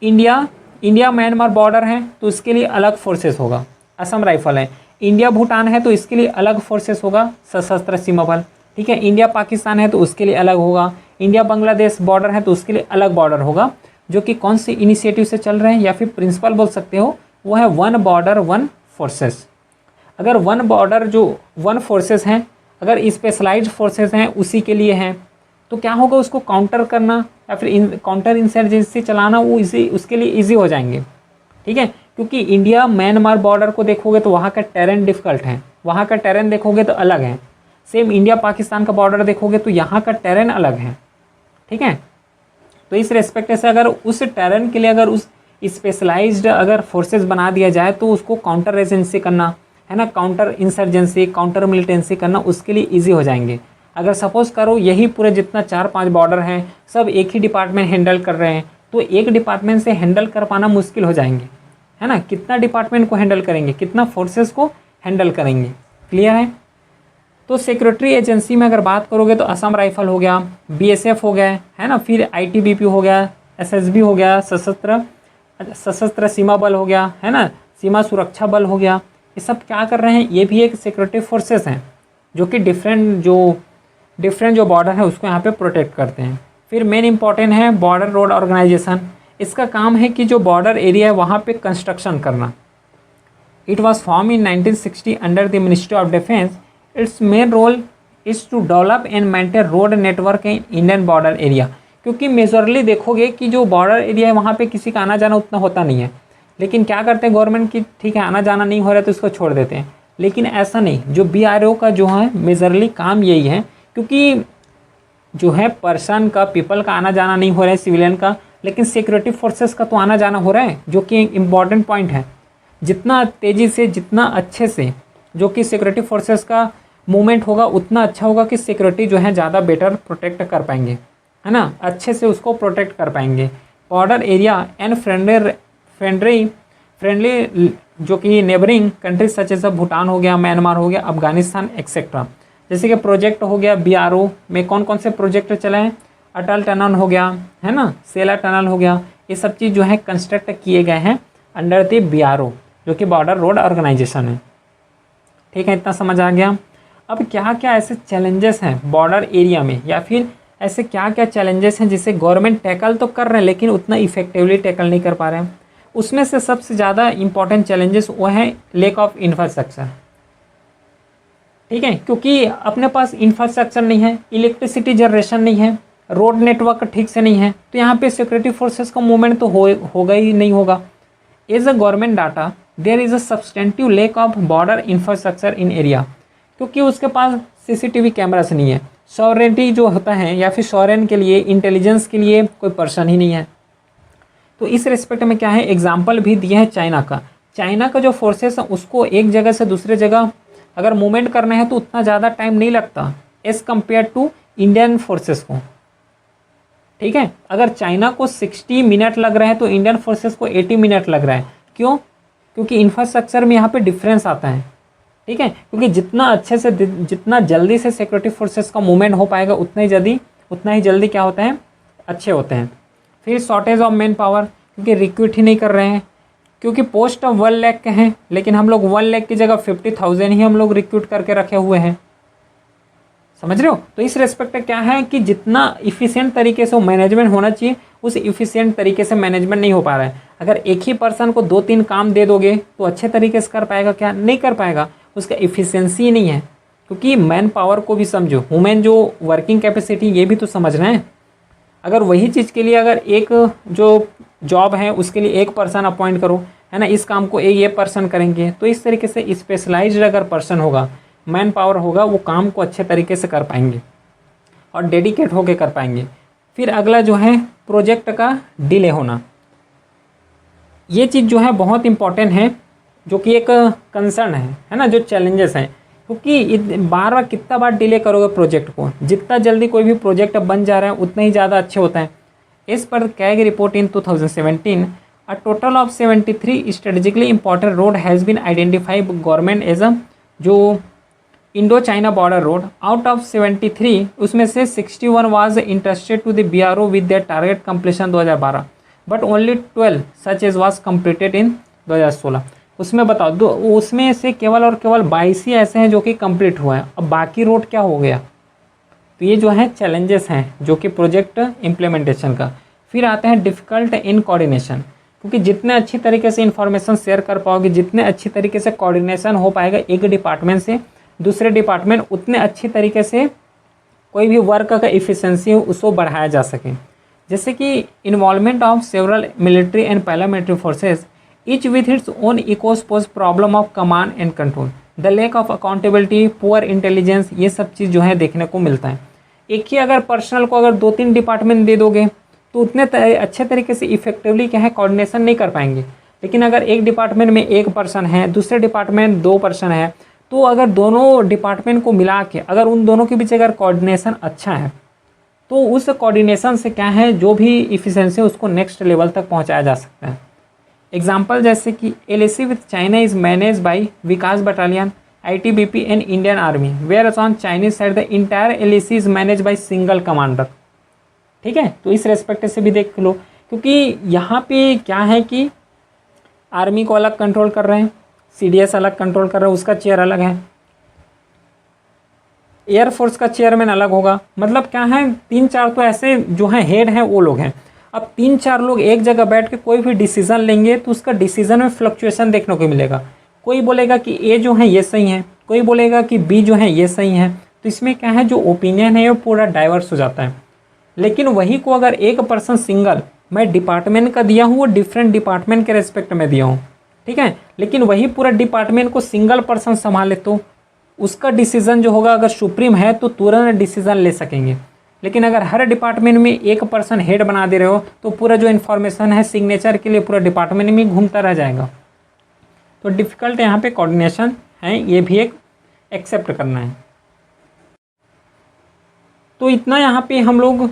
इंडिया म्यांमार बॉर्डर है तो इसके लिए अलग फोर्सेस होगा, असम राइफल है। इंडिया भूटान है तो इसके लिए अलग फोर्सेस होगा, सशस्त्र सीमा बल, ठीक है। इंडिया पाकिस्तान है तो उसके लिए अलग होगा। इंडिया बांग्लादेश बॉर्डर है तो उसके लिए अलग बॉर्डर होगा, जो कि कौन सी इनिशिएटिव से चल रहे हैं या फिर प्रिंसिपल बोल सकते हो, वो है वन बॉर्डर वन फोर्सेस। अगर वन बॉर्डर जो वन फोर्सेस हैं, अगर स्पेशलाइज्ड फोर्सेस हैं उसी के लिए हैं, तो क्या होगा, उसको काउंटर करना या फिर काउंटर इंसर्जेंसी चलाना वो इजी, उसके लिए ईजी हो जाएंगे। ठीक है, क्योंकि इंडिया म्यांमार बॉर्डर को देखोगे तो वहाँ का टेरेन डिफ़िकल्ट है, वहाँ का टेरेन देखोगे तो अलग है। सेम इंडिया पाकिस्तान का बॉर्डर देखोगे तो यहाँ का टेरेन अलग है। ठीक है, तो इस रेस्पेक्ट से अगर उस टेरेन के लिए अगर उस स्पेशलाइज्ड अगर फोर्सेस बना दिया जाए तो उसको काउंटर एजेंसी करना है ना, काउंटर इंसर्जेंसी, काउंटर मिलिटेंसी करना उसके लिए ईजी हो जाएंगे। अगर सपोज करो यही पूरे जितना 4-5 बॉर्डर हैं सब एक ही डिपार्टमेंट हैंडल कर रहे हैं तो एक डिपार्टमेंट से हैंडल कर पाना मुश्किल हो जाएंगे, है ना। कितना डिपार्टमेंट को हैंडल करेंगे, कितना फोर्सेस को हैंडल करेंगे, क्लियर है। तो सिक्योरिटी एजेंसी में अगर बात करोगे तो असम राइफल हो गया, बीएसएफ हो गया, है ना, फिर आईटीबीपी हो गया, एसएसबी हो गया, सशस्त्र सीमा बल हो गया, है ना, सीमा सुरक्षा बल हो गया। ये सब क्या कर रहे हैं, ये भी एक सिक्योरिटी फोर्सेस हैं जो कि डिफरेंट जो बॉर्डर है उसको यहाँ पे प्रोटेक्ट करते हैं। फिर मेन इंपॉर्टेंट है बॉर्डर रोड ऑर्गेनाइजेशन। इसका काम है कि जो बॉर्डर एरिया है वहाँ पे कंस्ट्रक्शन करना। It was form in 1960 under the ministry of defence. Its main role is to develop and maintain road network in Indian border area. क्योंकि मेजरली देखोगे कि जो बॉर्डर एरिया है वहाँ पे किसी का आना जाना उतना होता नहीं है, लेकिन क्या करते हैं गवर्नमेंट की, ठीक है आना जाना नहीं हो रहा है तो इसको छोड़ देते हैं। लेकिन ऐसा नहीं, जो BRO का जो है मेजरली काम यही है, क्योंकि जो है पर्सन का, पीपल का आना जाना नहीं हो रहा है, सिविलियन का, लेकिन सिक्योरिटी फोर्सेस का तो आना जाना हो रहा है, जो कि इम्पॉर्टेंट पॉइंट है। जितना तेज़ी से, जितना अच्छे से जो कि सिक्योरिटी फोर्सेस का मूवमेंट होगा उतना अच्छा होगा कि सिक्योरिटी जो है ज़्यादा बेटर प्रोटेक्ट कर पाएंगे, है ना, अच्छे से उसको प्रोटेक्ट कर पाएंगे। बॉर्डर एरिया एंड फ्रेंडली जो कि neighbouring countries such as Bhutan हो गया, म्यांमार हो गया, अफगानिस्तान एक्सेट्रा। जैसे कि प्रोजेक्ट हो गया BRO में कौन कौन से प्रोजेक्ट चले हैं, अटल टनल हो गया, है ना, सेला टनल हो गया, ये सब चीज़ जो है कंस्ट्रक्ट किए गए हैं अंडर द BRO जो कि बॉर्डर रोड ऑर्गेनाइजेशन है। ठीक है, इतना समझ आ गया। अब क्या क्या ऐसे चैलेंजेस हैं बॉर्डर एरिया में, या फिर ऐसे क्या क्या चैलेंजेस हैं जिसे गवर्नमेंट टैकल तो कर रहे हैं लेकिन उतना इफेक्टिवली टैकल नहीं कर पा रहे हैं। उसमें से सबसे ज़्यादा इंपॉर्टेंट चैलेंजेस वो हैं लेक ऑफ इंफ्रास्ट्रक्चर। ठीक है, क्योंकि अपने पास इंफ्रास्ट्रक्चर नहीं है, इलेक्ट्रिसिटी जनरेशन नहीं है, रोड नेटवर्क ठीक से नहीं है, तो यहाँ पे सिक्योरिटी फोर्सेस का मूवमेंट तो होगा ही नहीं होगा। As a government data there is a substantive lack of border infrastructure in area, क्योंकि उसके पास CCTV कैमरास नहीं है, सॉवरेनिटी जो होता है या फिर सॉवरेन के लिए, इंटेलिजेंस के लिए कोई पर्सन ही नहीं है। तो इस रिस्पेक्ट में क्या है, एग्जाम्पल भी दिए हैं चाइना का जो फोर्सेस है उसको एक जगह से दूसरे जगह अगर मूवमेंट करना है तो उतना ज़्यादा टाइम नहीं लगता as compare to Indian forces को। ठीक है, अगर चाइना को 60 मिनट लग रहे हैं तो इंडियन फोर्सेस को 80 मिनट लग रहा है। क्यों? क्योंकि इंफ्रास्ट्रक्चर में यहाँ पे डिफरेंस आता है। ठीक है, क्योंकि जितना जल्दी से सिक्योरिटी फोर्सेस का मूवमेंट हो पाएगा उतना ही जल्दी क्या होता है, अच्छे होते हैं। फिर शॉर्टेज ऑफ मैन पावर, क्योंकि रिक्रूट ही नहीं कर रहे हैं, क्योंकि पोस्ट 1 लाख के हैं लेकिन हम लोग 1 लाख की जगह 50,000 ही हम लोग रिक्रूट करके रखे हुए हैं। समझ रहे हो? तो इस रेस्पेक्ट में क्या है कि जितना इफ़िशिएंट तरीके से मैनेजमेंट होना चाहिए उस इफ़िशिएंट तरीके से मैनेजमेंट नहीं हो पा रहा है। अगर एक ही पर्सन को 2-3 काम दे दोगे तो अच्छे तरीके से कर पाएगा क्या? नहीं कर पाएगा, उसका इफ़िशियंसी नहीं है। क्योंकि मैन पावर को भी समझो, ह्यूमन जो वर्किंग कैपेसिटी ये भी तो समझ रहे हैं। अगर वही चीज़ के लिए अगर एक जो जॉब है उसके लिए एक पर्सन अपॉइंट करो, है ना, इस काम को ये पर्सन करेंगे, तो इस तरीके से स्पेशलाइज्ड अगर पर्सन होगा, मैन पावर होगा, वो काम को अच्छे तरीके से कर पाएंगे और डेडिकेट होकर कर पाएंगे। फिर अगला जो है प्रोजेक्ट का डिले होना, ये चीज़ जो है बहुत इम्पॉर्टेंट है, जो कि एक कंसर्न है ना, जो चैलेंजेस हैं। क्योंकि बार बार कितना बार डिले करोगे प्रोजेक्ट को, जितना जल्दी कोई भी प्रोजेक्ट बन जा रहा है उतना ही ज़्यादा अच्छे होता है। इस पर CAG report in 2017 a total of 73 strategically important road has been identified government as a जो Indo China border road. Out of 73 उसमें से 61 was interested to the BRO with their target completion 2012, but only 12 such as was completed in 2016। उसमें बताओ दो, उसमें से केवल और केवल 22 ही ऐसे हैं जो कि कंप्लीट हुआ है। अब बाकी रोड क्या हो गया? तो ये जो है चैलेंजेस हैं जो कि प्रोजेक्ट इम्प्लीमेंटेशन का। फिर आते हैं डिफ़िकल्ट इन कोऑर्डिनेशन, क्योंकि जितने अच्छी तरीके से इन्फॉर्मेशन शेयर कर पाओगे, जितने अच्छी तरीके से कोऑर्डिनेशन हो पाएगा एक डिपार्टमेंट से दूसरे डिपार्टमेंट, उतने अच्छी तरीके से कोई भी वर्क का इफ़िशेंसी हो उसको बढ़ाया जा सके। जैसे कि involvement of several military and paramilitary forces each with its own echoes pose problem of command and control, the lack of accountability, poor intelligence, ये सब चीज़ जो है देखने को मिलता है। एक ही अगर पर्सनल को अगर 2-3 डिपार्टमेंट दे दोगे तो उतने अच्छे तरीके से इफेक्टिवली क्या है कोऑर्डिनेशन नहीं कर पाएंगे। लेकिन अगर एक डिपार्टमेंट में 1 पर्सन है, दूसरे डिपार्टमेंट 2 पर्सन है, तो अगर दोनों डिपार्टमेंट को मिला के अगर उन दोनों के बीच अगर कोऑर्डिनेशन अच्छा है तो उस कोऑर्डिनेशन से क्या है जो भी इफिशिएंसी है उसको नेक्स्ट लेवल तक पहुंचाया जा सकता है। एग्जाम्पल जैसे कि LAC with China is manage by Vikas battalion, ITBP and Indian army, where on Chinese side the entire LAC is manage by single commander. ठीक है, तो इस रेस्पेक्ट से भी देख लो, क्योंकि यहाँ पे क्या है कि आर्मी को अलग कंट्रोल कर रहे हैं, CDS अलग कंट्रोल कर रहे हैं, उसका चेयर अलग है, एयरफोर्स का चेयरमैन अलग होगा। मतलब क्या है 3-4 तो ऐसे जो हैं हेड हैं वो लोग हैं। अब 3-4 लोग एक जगह बैठ के कोई भी डिसीजन लेंगे तो उसका डिसीजन में फ्लक्चुएशन देखने को मिलेगा। कोई बोलेगा कि A जो है ये सही है, कोई बोलेगा कि B जो है ये सही है। तो इसमें क्या है जो ओपिनियन है वो पूरा डाइवर्स हो जाता है। लेकिन वही को अगर एक पर्सन सिंगल मैं डिपार्टमेंट का दिया हूँ, वो डिफरेंट डिपार्टमेंट के रेस्पेक्ट में दिया हूँ, ठीक है, लेकिन वही पूरा डिपार्टमेंट को सिंगल पर्सन संभाले तो उसका डिसीजन जो होगा अगर सुप्रीम है तो तुरंत डिसीजन ले सकेंगे। लेकिन अगर हर डिपार्टमेंट में एक पर्सन हेड बना दे रहे हो तो पूरा जो इन्फॉर्मेशन है सिग्नेचर के लिए पूरा डिपार्टमेंट में घूमता रह जाएगा। तो डिफ़िकल्ट यहाँ पे कोऑर्डिनेशन है, ये भी एक एक्सेप्ट करना है। तो इतना यहाँ पे हम लोग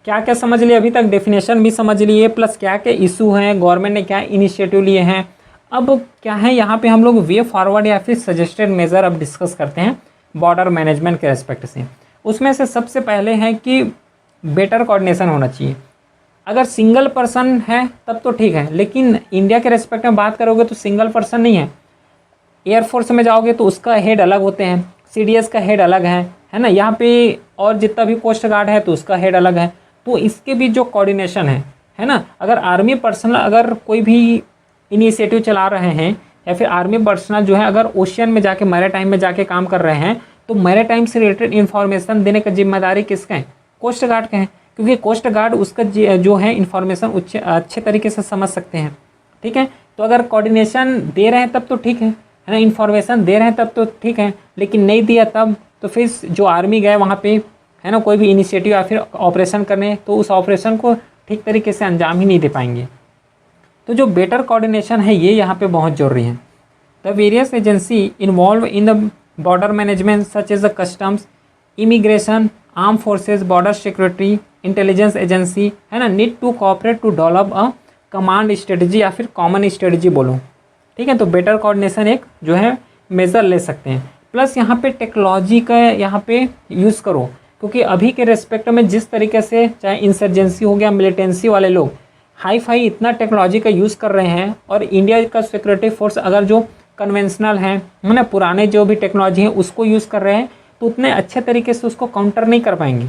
क्या क्या समझ लिए अभी तक, डेफिनेशन भी समझ लिए, प्लस क्या क्या इशू हैं, गवर्नमेंट ने क्या इनिशिएटिव लिए हैं। अब क्या है यहाँ पे हम लोग वे फॉरवर्ड या फिर सजेस्टेड मेजर अब डिस्कस करते हैं बॉर्डर मैनेजमेंट के रेस्पेक्ट से। उसमें से सबसे पहले है कि बेटर कोऑर्डिनेशन होना चाहिए। अगर सिंगल पर्सन है तब तो ठीक है, लेकिन इंडिया के रेस्पेक्ट में बात करोगे तो सिंगल पर्सन नहीं है। एयरफोर्स में जाओगे तो उसका हेड अलग होते हैं, CDS का हेड अलग है ना, यहाँ पे और जितना भी कोस्ट गार्ड है तो उसका हेड अलग है। तो इसके भी जो कोऑर्डिनेशन है ना, अगर आर्मी पर्सनल अगर कोई भी इनिशिएटिव चला रहे हैं या फिर आर्मी पर्सनल जो है अगर ओशियन में जाके मैरीटाइम में जाके काम कर रहे हैं तो मैरीटाइम से रिलेटेड इन्फॉर्मेशन देने का जिम्मेदारी किसका है, कोस्ट गार्ड का है, क्योंकि कोस्ट गार्ड उसका जो है इन्फॉर्मेशन अच्छे तरीके से समझ सकते हैं। ठीक है, तो अगर कोऑर्डिनेशन दे रहे हैं तब तो ठीक है ना, इन्फॉर्मेशन दे रहे हैं तब तो ठीक है, लेकिन नहीं दिया तब तो फिर जो आर्मी गए वहाँ पे है ना कोई भी इनिशिएटिव या फिर ऑपरेशन करने तो उस ऑपरेशन को ठीक तरीके से अंजाम ही नहीं दे पाएंगे। तो जो बेटर कोऑर्डिनेशन है ये यहाँ पे बहुत ज़रूरी है। The various agency involve in the border management such as the customs, immigration, arm forces, border security, intelligence agency है ना, need to cooperate to develop a command strategy या फिर कॉमन स्ट्रेटजी बोलो। ठीक है, तो बेटर कोऑर्डिनेशन एक जो है मेज़र ले सकते हैं। प्लस यहाँ पे टेक्नोलॉजी का यहाँ पे यूज़ करो, क्योंकि अभी के रेस्पेक्ट में जिस तरीके से चाहे इंसर्जेंसी हो गया, मिलिटेंसी वाले लोग हाई फाई इतना टेक्नोलॉजी का यूज़ कर रहे हैं, और इंडिया का सिक्योरिटी फोर्स अगर जो कन्वेंशनल है ना, पुराने जो भी टेक्नोलॉजी है उसको यूज़ कर रहे हैं तो उतने अच्छे तरीके से उसको काउंटर नहीं कर पाएंगे।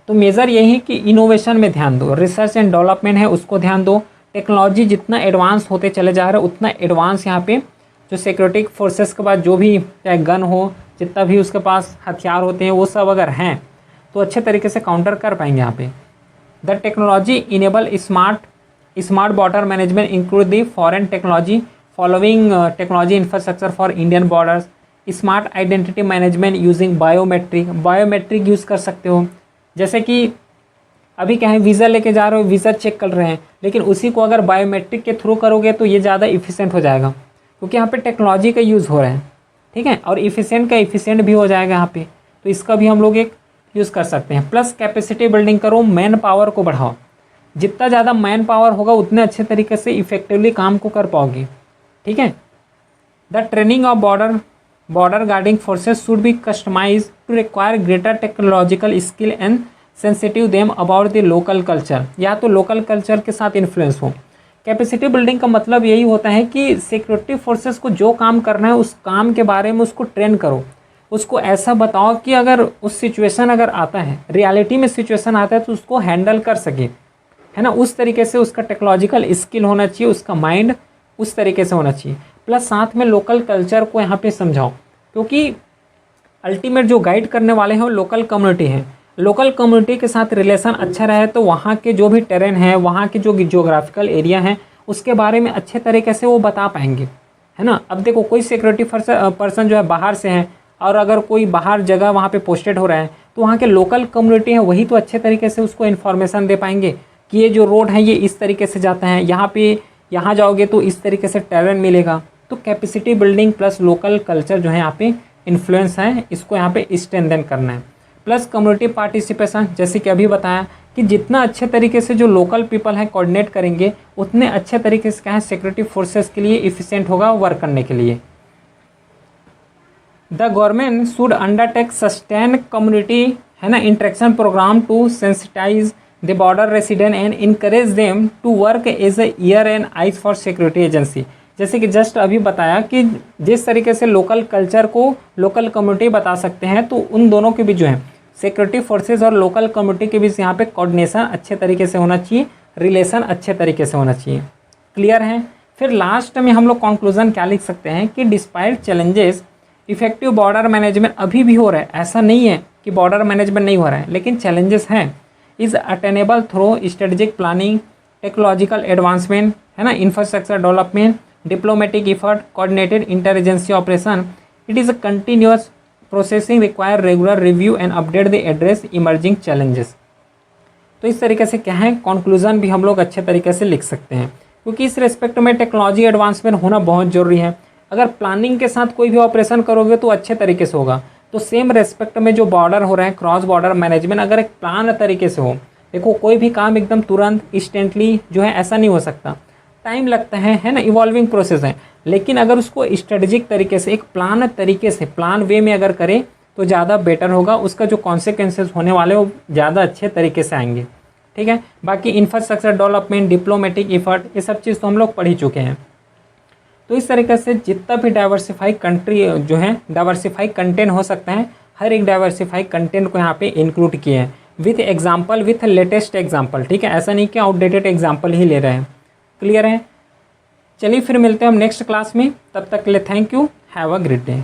तो मेजर यही है कि इनोवेशन में ध्यान दो, रिसर्च एंड डेवलपमेंट है उसको ध्यान दो। टेक्नोलॉजी जितना एडवांस होते चले जा रहे हैं उतना एडवांस यहाँ पे जो सिक्योरिटी फोर्सेस के पास जो भी चाहे गन हो, जितना भी उसके पास हथियार होते हैं वो सब अगर हैं तो अच्छे तरीके से काउंटर कर पाएंगे यहाँ पे। The technology enable smart border management include the foreign technology following technology infrastructure for Indian borders, smart identity management using biometric use कर सकते हो। जैसे कि अभी क्या है वीज़ा लेके जा रहे हो, वीज़ा चेक कर रहे हैं, लेकिन उसी को अगर बायोमेट्रिक के थ्रू करोगे तो ये ज़्यादा इफिशिएंट हो जाएगा, क्योंकि यहाँ पे टेक्नोलॉजी का यूज़ हो रहा है। ठीक है, और इफिशिएंट भी हो जाएगा यहाँ पे, तो इसका भी हम लोग एक यूज़ कर सकते हैं। प्लस कैपेसिटी बिल्डिंग करो, मैन पावर को बढ़ाओ, जितना ज़्यादा मैन पावर होगा उतने अच्छे तरीके से इफेक्टिवली काम को कर पाओगे। ठीक है, the training of border guarding forces should be customise to require greater technological skill and sensitive them about the local culture, या तो लोकल कल्चर के साथ इन्फ्लुएंस हो। कैपेसिटी बिल्डिंग का मतलब यही होता है कि सिक्योरिटी फोर्सेस को जो काम करना है उस काम के बारे में उसको ट्रेन करो, उसको ऐसा बताओ कि अगर उस सिचुएशन अगर आता है, रियलिटी में सिचुएशन आता है तो उसको हैंडल कर सके, है ना। उस तरीके से उसका टेक्नोलॉजिकल स्किल होना चाहिए, उसका माइंड उस तरीके से होना चाहिए। प्लस साथ में लोकल कल्चर को यहाँ पे समझाओ, क्योंकि अल्टीमेट जो गाइड करने वाले हैं वो लोकल कम्युनिटी हैं। लोकल कम्युनिटी के साथ रिलेशन अच्छा रहे तो वहाँ के जो भी टेरेन है, वहाँ के जो जियोग्राफिकल एरिया हैं, उसके बारे में अच्छे तरीके से वो बता पाएंगे, है ना। अब देखो कोई सिक्योरिटी पर्सन जो है बाहर से हैं, और अगर कोई बाहर जगह वहाँ पे पोस्टेड हो रहा है तो वहाँ के लोकल कम्युनिटी है वही तो अच्छे तरीके से उसको इन्फॉर्मेशन दे पाएंगे कि ये जो रोड है ये इस तरीके से जाता है, यहाँ जाओगे तो इस तरीके से टेरेन मिलेगा। तो capacity building plus local culture जो है यहाँ पे इन्फ्लुएंस है, इसको यहाँ पे स्ट्रेंथन करना है। प्लस कम्युनिटी पार्टिसिपेशन, जैसे कि अभी बताया कि जितना अच्छे तरीके से जो लोकल पीपल हैं कोऑर्डिनेट करेंगे उतने अच्छे तरीके से क्या है सिक्योरिटी फोर्सेस के लिए इफिशिएंट होगा वर्क करने के लिए। The government should undertake sustain community, है ना, interaction programme to sensitise the border resident and encourage them to work as a ear and eyes for security agency. जैसे कि जस्ट अभी बताया कि जिस तरीके से लोकल कल्चर को लोकल कम्युनिटी बता सकते हैं, तो उन दोनों के बीच जो है सिक्योरिटी फोर्सेस और लोकल कम्युनिटी के बीच यहाँ पे कोऑर्डिनेशन अच्छे तरीके से होना चाहिए, रिलेशन अच्छे तरीके से होना चाहिए। क्लियर है। फिर लास्ट में हम लोग कंक्लूजन क्या लिख सकते हैं कि despite challenges effective border management अभी भी हो रहा है, ऐसा नहीं है कि बॉर्डर मैनेजमेंट नहीं हो रहा है, लेकिन चैलेंजेस हैं। Is attainable through strategic planning, technological advancement, है ना, infrastructure development, diplomatic effort, coordinated intelligence operation. It is a continuous processing require regular review and update the address emerging challenges. तो इस तरीके से क्या है कंक्लूजन भी हम लोग अच्छे तरीके से लिख सकते हैं, क्योंकि इस रेस्पेक्ट में टेक्नोलॉजी एडवांसमेंट होना बहुत ज़रूरी है। अगर प्लानिंग के साथ कोई भी ऑपरेशन करोगे तो अच्छे तरीके से होगा। तो सेम रेस्पेक्ट में जो बॉर्डर हो रहा है क्रॉस बॉर्डर मैनेजमेंट, अगर एक प्लान तरीके से हो, देखो कोई भी काम एकदम तुरंत इंस्टेंटली जो है ऐसा नहीं हो सकता, टाइम लगता है ना, इवॉल्विंग प्रोसेस है। लेकिन अगर उसको स्ट्रेटेजिक तरीके से एक प्लान तरीके से प्लान वे में अगर करें तो ज़्यादा बेटर होगा, उसका जो कॉन्सिक्वेंसेस होने वाले वो ज़्यादा अच्छे तरीके से आएंगे। ठीक है। बाकी इंफ्रास्ट्रक्चर डेवलपमेंट, डिप्लोमेटिक इफर्ट, ये सब चीज़ तो हम लोग पढ़ ही चुके हैं। तो इस तरीके से जितना भी डाइवर्सिफाई कंट्री जो है डाइवर्सिफाई कंटेंट हो सकता है, हर एक डाइवर्सिफाई कंटेंट को यहाँ पे इंक्लूड किए हैं with example, with latest example. ठीक है, ऐसा नहीं कि आउटडेटेड एग्जाम्पल ही ले रहे हैं। क्लियर है। चलिए फिर मिलते हैं हम नेक्स्ट क्लास में, तब तक के लिए thank you, have a great day.